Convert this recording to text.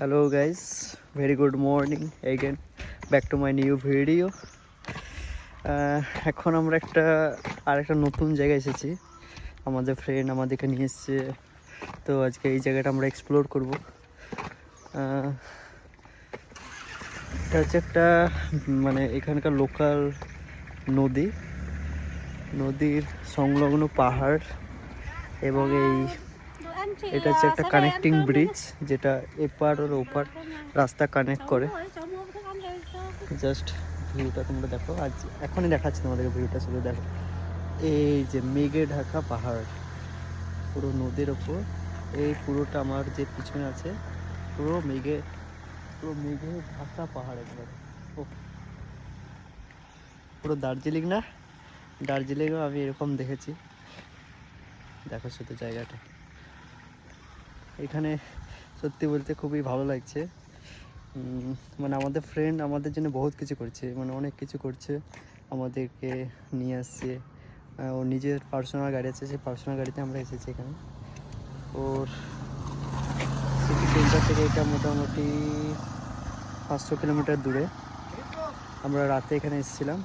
Hello guys, very good morning again, back to my new video. এখন আমরা আরেকটা নতুন জায়গায় এসেছি। আমাদের ফ্রেন্ড আমাদেরকে নিয়ে এসেছে, তো আজকে এই জায়গাটা আমরা এক্সপ্লোর করব। এটা হচ্ছে একটা মানে এখানকার লোকাল নদীর সংলগ্ন পাহাড়, এবং এটা হচ্ছে একটা কানেক্টিং ব্রিজ, যেটা এপার আর ওপার রাস্তা কানেক্ট করে। জাস্ট ভিউটা তোমরা দেখো, আজ এখনই দেখাচ্ছি তোমাদেরকে ভিউটা, শুধু দেখো। এই যে মেঘে ঢাকা পাহাড় পুরো নদীর ওপর, এই পুরোটা আমার যে পিছনে আছে পুরো মেঘে ঢাকা পাহাড় একবার। ও পুরো দার্জিলিং না, দার্জিলিংও আমি এরকম দেখেছি। দেখো শুধু জায়গাটা, এখানে সত্যি বলতে খুবই ভালো লাগছে। মানে আমাদের ফ্রেন্ড আমাদের জন্য বহুত কিছু করছে, মানে অনেক কিছু করছে, আমাদেরকে নিয়ে আসছে। ওর নিজের পার্সোনাল গাড়ি আছে, সেই পার্সোনাল গাড়িতে আমরা এসেছি এখানে। ওর সিটি সেন্টার থেকে এটা মোটামুটি 500 কিলোমিটার দূরে। আমরা রাতে এখানে এসেছিলাম।